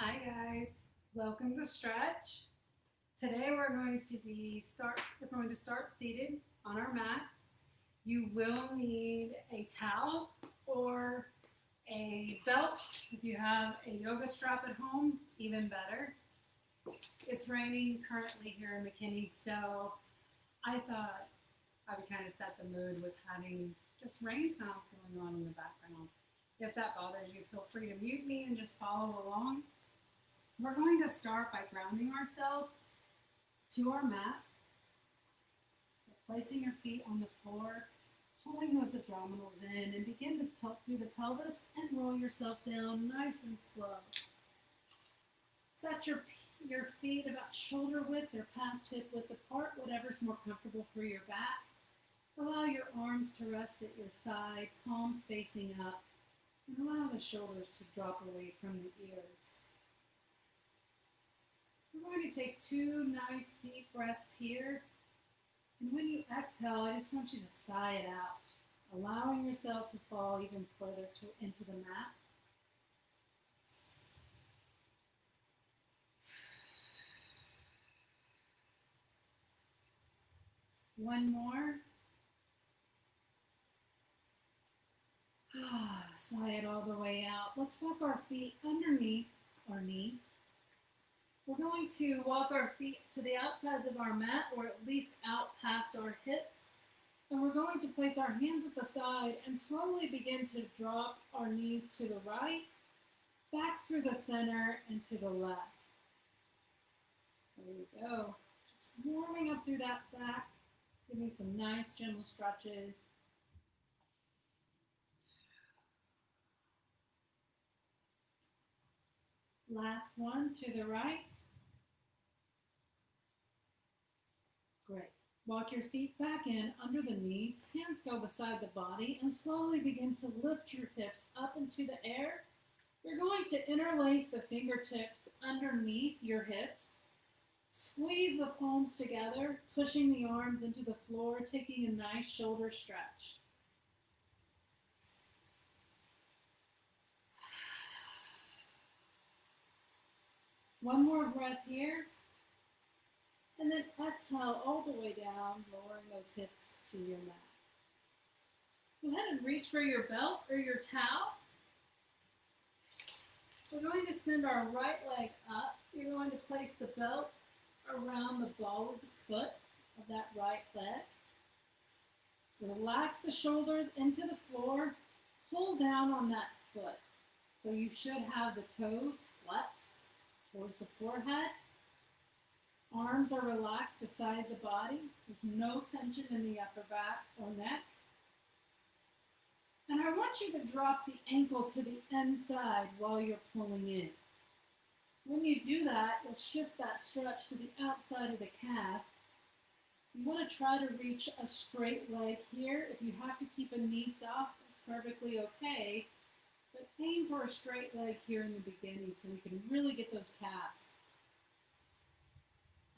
Hi guys, welcome to Stretch. Today we're going to start seated on our mats. You will need a towel or a belt. If you have a yoga strap at home, even better. It's raining currently here in McKinney, so I thought I would kind of set the mood with having just rain sounds going on in the background. If that bothers you, feel free to mute me and just follow along. We're going to start by grounding ourselves to our mat, so placing your feet on the floor, holding those abdominals in, and begin to tilt through the pelvis and roll yourself down nice and slow. Set your feet about shoulder width or past hip width apart, whatever's more comfortable for your back. Allow your arms to rest at your side, palms facing up, and allow the shoulders to drop away from the ears. We're going to take two nice deep breaths here. And when you exhale, I just want you to sigh it out, allowing yourself to fall even further into the mat. One more. Sigh it all the way out. Let's walk our feet underneath our knees. We're going to walk our feet to the outsides of our mat, or at least out past our hips. And we're going to place our hands at the side and slowly begin to drop our knees to the right, back through the center, and to the left. There we go. Just warming up through that back. Give me some nice gentle stretches. Last one to the right. Great. Walk your feet back in under the knees, hands go beside the body, and slowly begin to lift your hips up into the air. You're going to interlace the fingertips underneath your hips. Squeeze the palms together, pushing the arms into the floor, taking a nice shoulder stretch. One more breath here. And then exhale all the way down, lowering those hips to your mat. Go ahead and reach for your belt or your towel. We're going to send our right leg up. You're going to place the belt around the ball of the foot of that right leg. Relax the shoulders into the floor. Pull down on that foot. So you should have the toes flexed towards the forehead. Arms are relaxed beside the body. There's no tension in the upper back or neck. And I want you to drop the ankle to the inside while you're pulling in. When you do that, you'll shift that stretch to the outside of the calf. You want to try to reach a straight leg here. If you have to keep a knee soft, that's perfectly okay. But aim for a straight leg here in the beginning so you can really get those calves.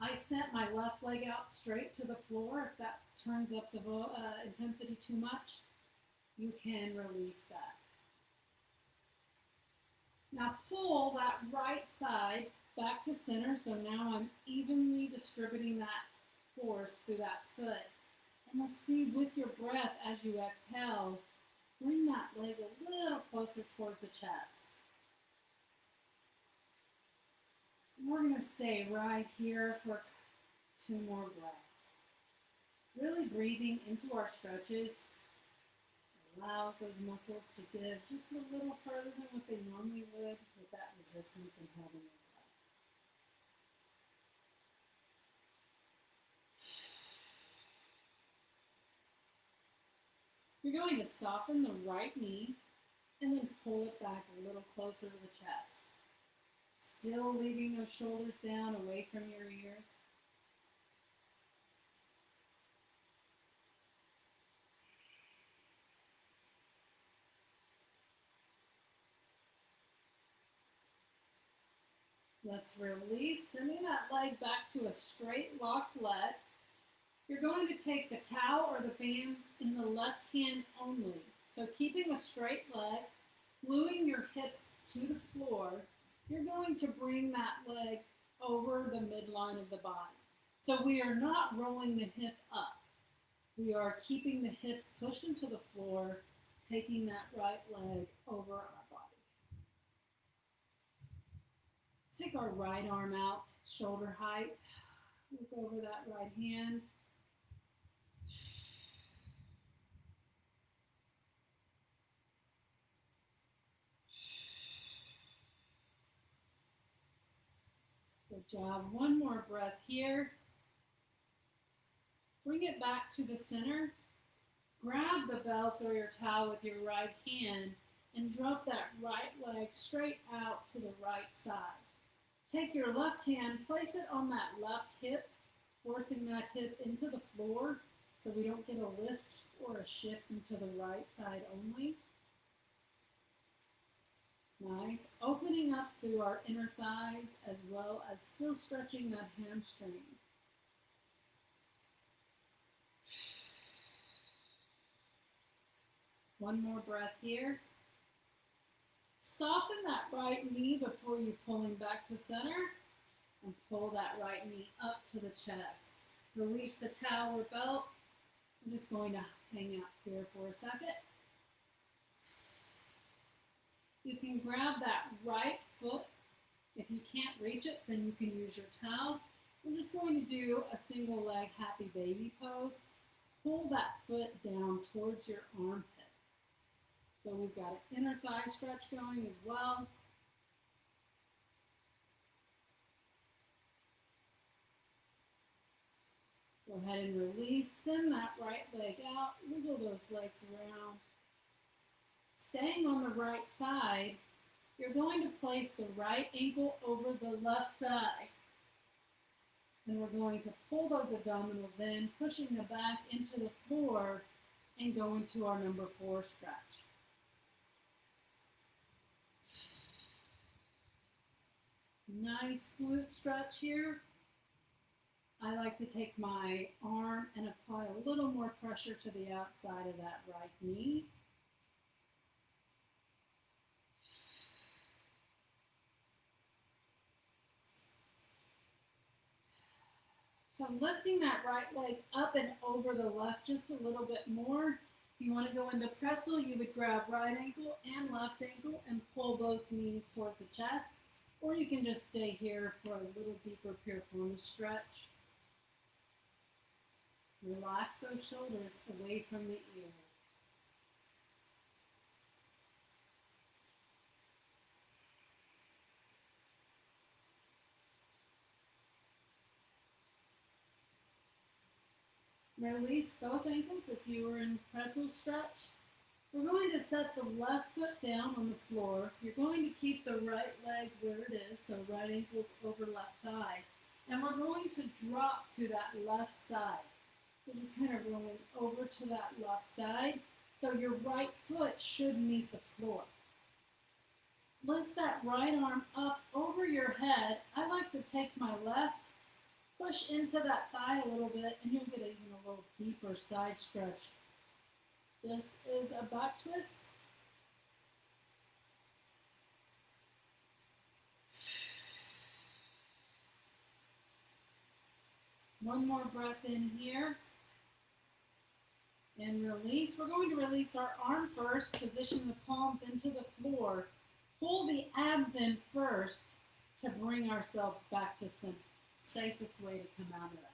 I sent my left leg out straight to the floor. If that turns up the intensity too much, you can release that. Now pull that right side back to center. So now I'm evenly distributing that force through that foot. And let's see, with your breath as you exhale, bring that leg a little closer towards the chest. We're going to stay right here for two more breaths. Really breathing into our stretches allows those muscles to give just a little further than what they normally would with that resistance and holding their breath. You're going to soften the right knee and then pull it back a little closer to the chest. Still leaving those shoulders down away from your ears. Let's release, sending that leg back to a straight locked leg. You're going to take the towel or the bands in the left hand only. So keeping a straight leg, gluing your hips to the floor, you're going to bring that leg over the midline of the body. So we are not rolling the hip up. We are keeping the hips pushed into the floor, taking that right leg over our body. Let's take our right arm out, shoulder height. Look over that right hand. Good job. One more breath here. Bring it back to the center. Grab the belt or your towel with your right hand and drop that right leg straight out to the right side. Take your left hand, place it on that left hip, forcing that hip into the floor so we don't get a lift or a shift into the right side only. Nice. Opening up through our inner thighs as well as still stretching that hamstring. One more breath here. Soften that right knee before you pulling back to center and pull that right knee up to the chest. Release the towel or belt. I'm just going to hang out here for a second. You can grab that right foot. If you can't reach it, then you can use your towel. We're just going to do a single leg happy baby pose. Pull that foot down towards your armpit. So we've got an inner thigh stretch going as well. Go ahead and release. Send that right leg out. Wiggle those legs around. Staying on the right side, you're going to place the right ankle over the left thigh. And we're going to pull those abdominals in, pushing the back into the floor and go into our number 4 stretch. Nice glute stretch here. I like to take my arm and apply a little more pressure to the outside of that right knee. So I'm lifting that right leg up and over the left just a little bit more. If you want to go into pretzel, you would grab right ankle and left ankle and pull both knees towards the chest. Or you can just stay here for a little deeper piriformis stretch. Relax those shoulders away from the ears. Release both ankles if you were in pretzel stretch. We're going to set the left foot down on the floor. You're going to keep the right leg where it is, so right ankle's over left thigh. And we're going to drop to that left side. So just kind of rolling over to that left side. So your right foot should meet the floor. Lift that right arm up over your head. I like to take my left, push into that thigh a little bit, and you'll get even a little deeper side stretch. This is a back twist. One more breath in here. And release. We're going to release our arm first, position the palms into the floor. Pull the abs in first to bring ourselves back to center. Safest way to come out of that.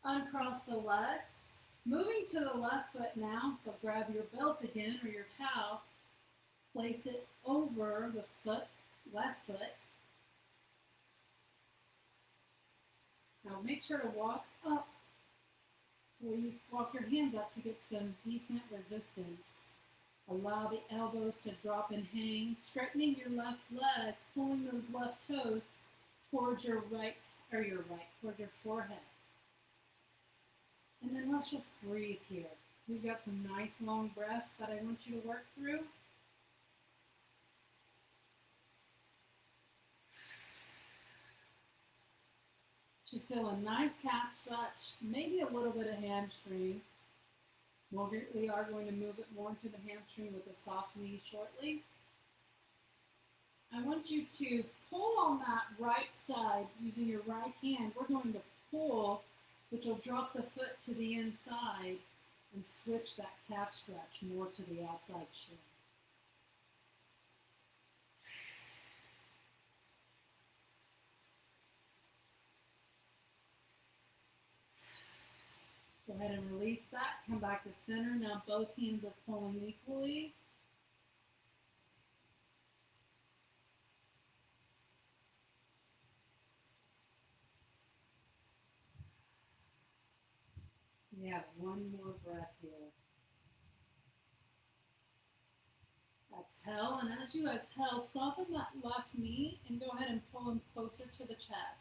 Uncross the legs. Moving to the left foot now, so grab your belt again or your towel. Place it over the foot, left foot. Now make sure to walk up, or you walk your hands up to get some decent resistance. Allow the elbows to drop and hang, straightening your left leg, pulling those left toes towards your towards your forehead. And then let's just breathe here. We've got some nice long breaths that I want you to work through. You feel a nice calf stretch, maybe a little bit of hamstring. We are going to move it more into the hamstring with a soft knee shortly. I want you to pull on that right side using your right hand. We're going to pull, which will drop the foot to the inside and switch that calf stretch more to the outside shin. Go ahead and release that. Come back to center. Now both hands are pulling equally. We have one more breath here. Exhale, and as you exhale, soften that left knee and go ahead and pull him closer to the chest.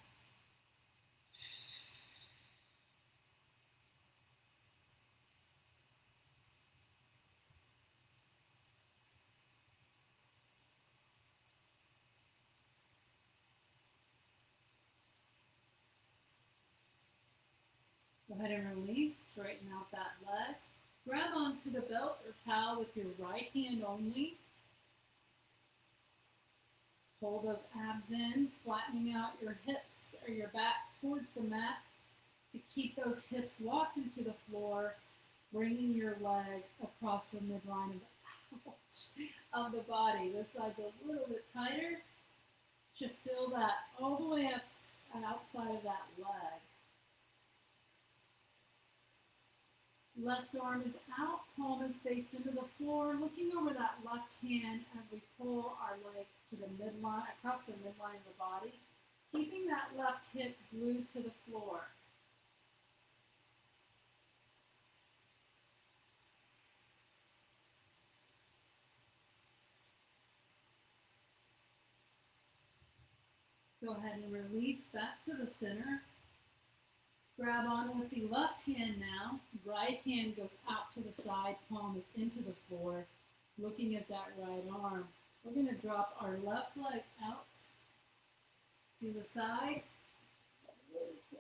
Go ahead and release, straighten out that leg. Grab onto the belt or towel with your right hand only. Pull those abs in, flattening out your hips or your back towards the mat to keep those hips locked into the floor, bringing your leg across the midline of the body. This side's a little bit tighter. Should feel that all the way up and outside of that leg. Left arm is out, palm is faced into the floor, looking over that left hand as we pull our leg to the midline, across the midline of the body, keeping that left hip glued to the floor. Go ahead and release back to the center. Grab on with the left hand now. Right hand goes out to the side, palm is into the floor, looking at that right arm. We're going to drop our left leg out to the side. Really close.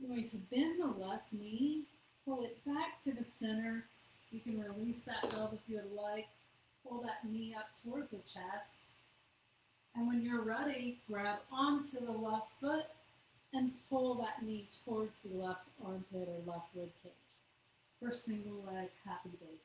I'm going to bend the left knee, pull it back to the center. You can release that belt if you would like. Pull that knee up towards the chest. And when you're ready, grab onto the left foot and pull that knee towards the left armpit or left rib cage for single leg happy baby.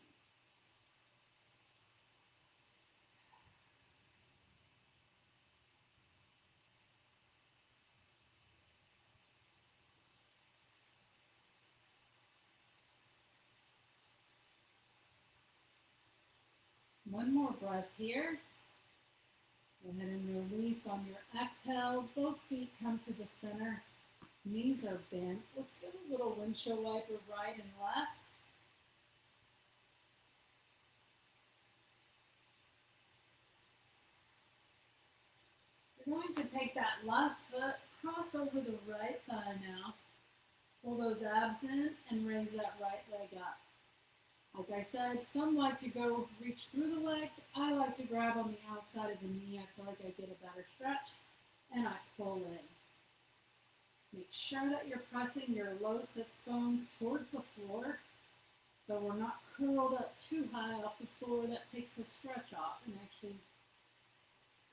One more breath here. Go ahead and release on your exhale. Both feet come to the center. Knees are bent. Let's give a little windshield wiper right and left. We're going to take that left foot, cross over the right thigh now. Pull those abs in and raise that right leg up. Like I said, some like to go reach through the legs. I like to grab on the outside of the knee. I feel like I get a better stretch. And I pull in. Make sure that you're pressing your low sits bones towards the floor. So we're not curled up too high off the floor. That takes the stretch off and actually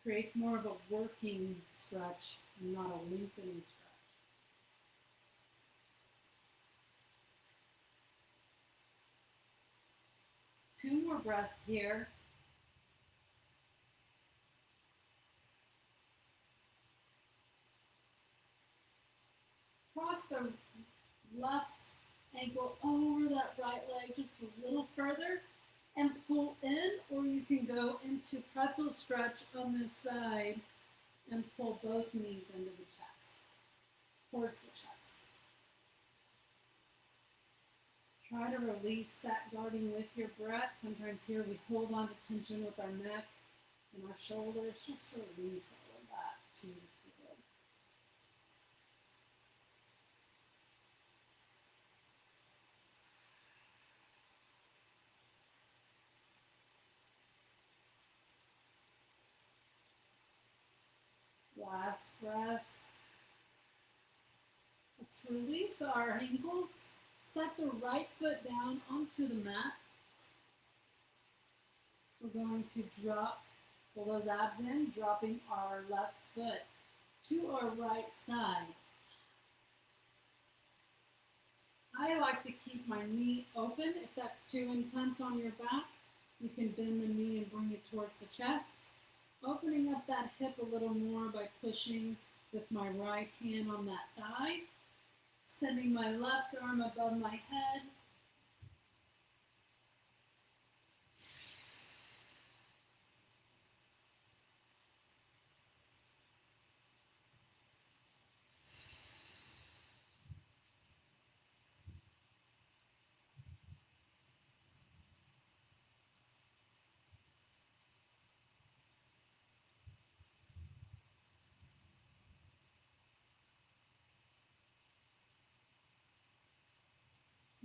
creates more of a working stretch and not a lengthening stretch. Two more breaths here. Cross the left ankle over that right leg just a little further and pull in, or you can go into pretzel stretch on this side and pull both knees into the chest, towards the chest. Try to release that guarding with your breath. Sometimes here we hold on to tension with our neck and our shoulders. Just release all of that to the floor. breath. Let's release our ankles. Set the right foot down onto the mat. We're going to pull those abs in, dropping our left foot to our right side. I like to keep my knee open. If that's too intense on your back, you can bend the knee and bring it towards the chest. Opening up that hip a little more by pushing with my right hand on that thigh. Sending my left arm above my head.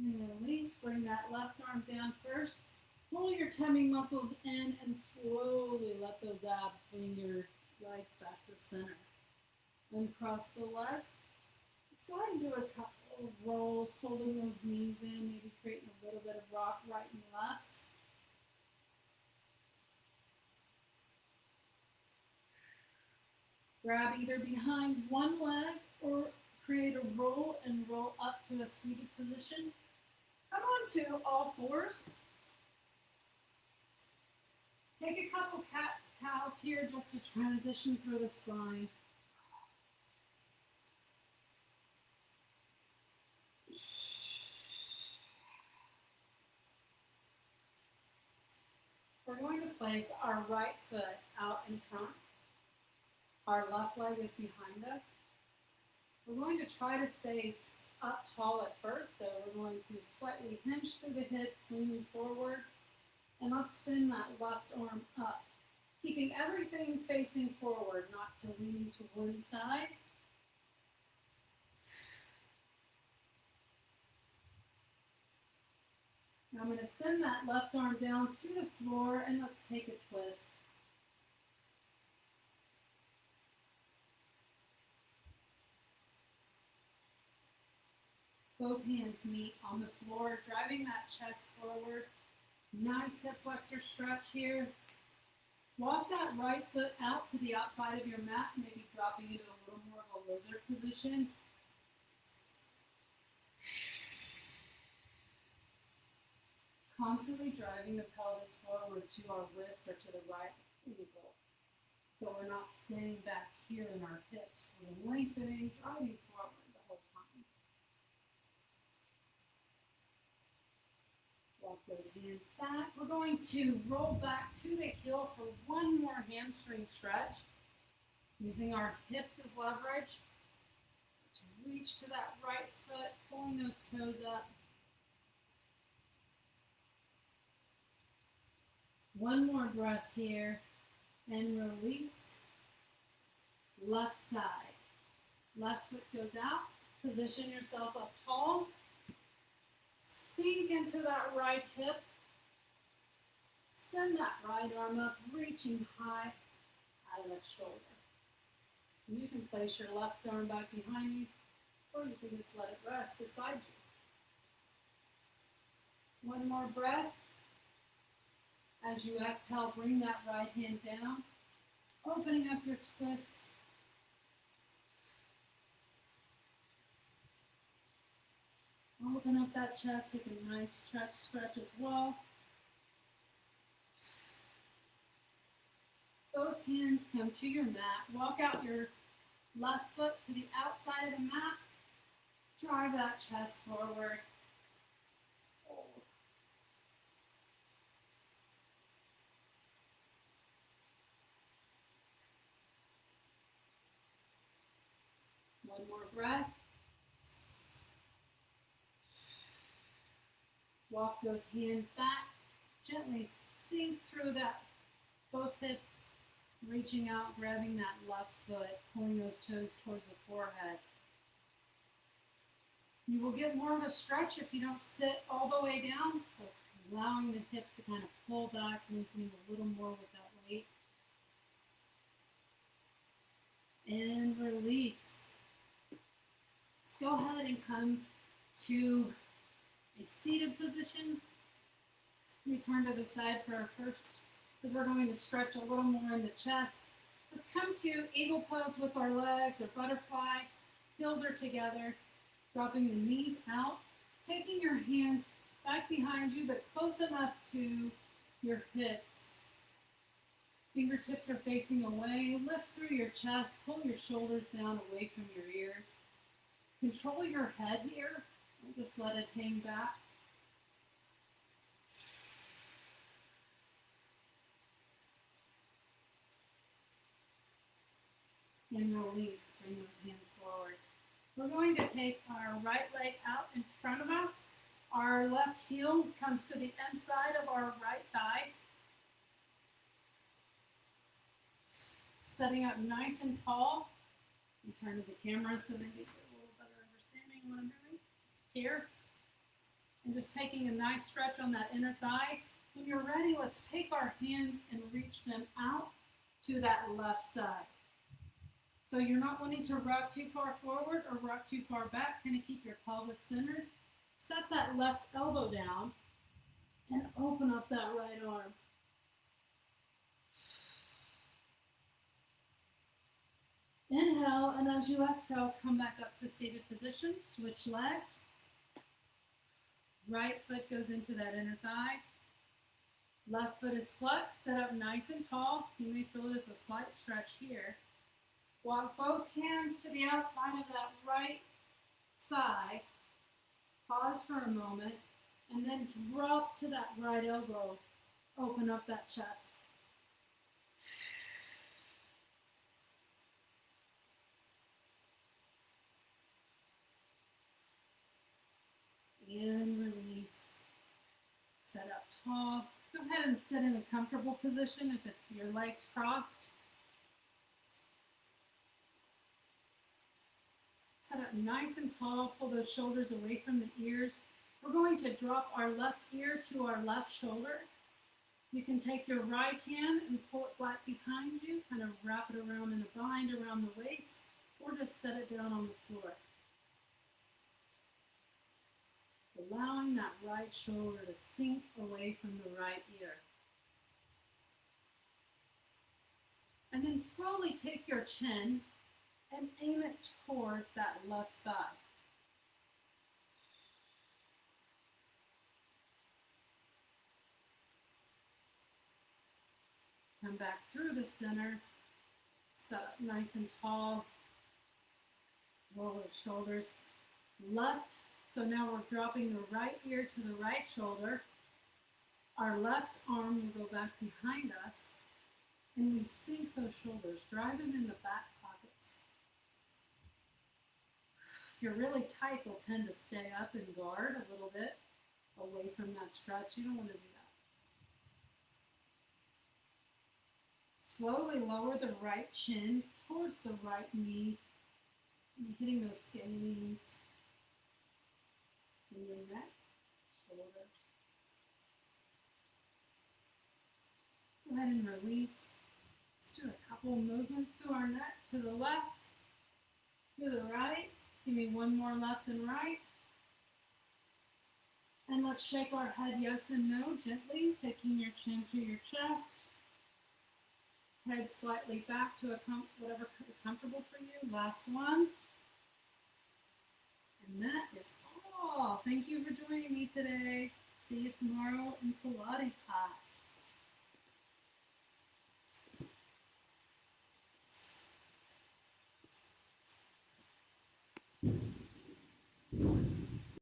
And release, bring that left arm down first. Pull your tummy muscles in and slowly let those abs bring your legs back to center. Uncross the legs. Let's go ahead and do a couple of rolls, holding those knees in, maybe creating a little bit of rock right and left. Grab either behind one leg or create a roll and roll up to a seated position. Come on to all fours. Take a couple cat-cows here just to transition through the spine. We're going to place our right foot out in front. Our left leg is behind us. We're going to try to stay up tall at first, so we're going to slightly hinge through the hips, leaning forward, and let's send that left arm up, keeping everything facing forward, not to lean to one side. Now I'm going to send that left arm down to the floor, and let's take a twist. Both hands meet on the floor, driving that chest forward. Nice hip flexor stretch here. Walk that right foot out to the outside of your mat, maybe dropping into a little more of a lizard position. Constantly driving the pelvis forward to our wrist or to the right ankle. So we're not staying back here in our hips. We're lengthening, driving forward the whole time. Walk those hands back. We're going to roll back to the heel for one more hamstring stretch. Using our hips as leverage. To reach to that right foot, pulling those toes up. One more breath here. And release. Left side. Left foot goes out. Position yourself up tall. Sink into that right hip. Send that right arm up, reaching high out of that shoulder. You can place your left arm back behind you, or you can just let it rest beside you. One more breath. As you exhale, bring that right hand down, opening up your twist. Open up that chest, take a nice stretch as well. Both hands come to your mat. Walk out your left foot to the outside of the mat. Drive that chest forward. One more breath. Walk those hands back. Gently sink through that, both hips, reaching out, grabbing that left foot, pulling those toes towards the forehead. You will get more of a stretch if you don't sit all the way down, so allowing the hips to kind of pull back, lengthening a little more with that weight. and release. Go ahead and come to a seated position. We turn to the side for our first, because we're going to stretch a little more in the chest. Let's come to eagle pose with our legs or butterfly. Heels are together, dropping the knees out, taking your hands back behind you, but close enough to your hips. Fingertips are facing away. Lift through your chest. Pull your shoulders down away from your ears. Control your head here. Don't just let it hang back. And release. Bring those hands forward. We're going to take our right leg out in front of us. Our left heel comes to the inside of our right thigh. Setting up nice and tall. You turn to the camera so that you get a little better understanding of what I'm doing here. And just taking a nice stretch on that inner thigh. When you're ready, let's take our hands and reach them out to that left side. So you're not wanting to rock too far forward or rock too far back. Kind of keep your pelvis centered. Set that left elbow down and open up that right arm. Inhale, and as you exhale, come back up to seated position. Switch legs. Right foot goes into that inner thigh. Left foot is flexed, set up nice and tall. You may feel there's a slight stretch here. Walk both hands to the outside of that right thigh. Pause for a moment, and then drop to that right elbow. Open up that chest. And release. Set up tall. Go ahead and sit in a comfortable position if it's your legs crossed. Set up nice and tall. Pull those shoulders away from the ears. We're going to drop our left ear to our left shoulder. You can take your right hand and pull it flat behind you, kind of wrap it around in a bind around the waist, or just set it down on the floor. Allowing that right shoulder to sink away from the right ear. And then slowly take your chin and aim it towards that left thigh. Come back through the center, set up nice and tall, roll the shoulders left. So now we're dropping the right ear to the right shoulder. Our left arm will go back behind us, and we sink those shoulders, drive them in the back pockets. If you're really tight, they'll tend to stay up and guard a little bit away from that stretch. You don't want to do that. Slowly lower the right chin towards the right knee, and hitting those scalenes in your neck, shoulders. Go ahead and release. Let's do a couple of movements through our neck to the left, to the right. Give me one more left and right. And let's shake our head yes and no gently, taking your chin to your chest. Head slightly back to whatever is comfortable for you. Last one. And that is all. Thank you for joining me today. See you tomorrow in Pilates class.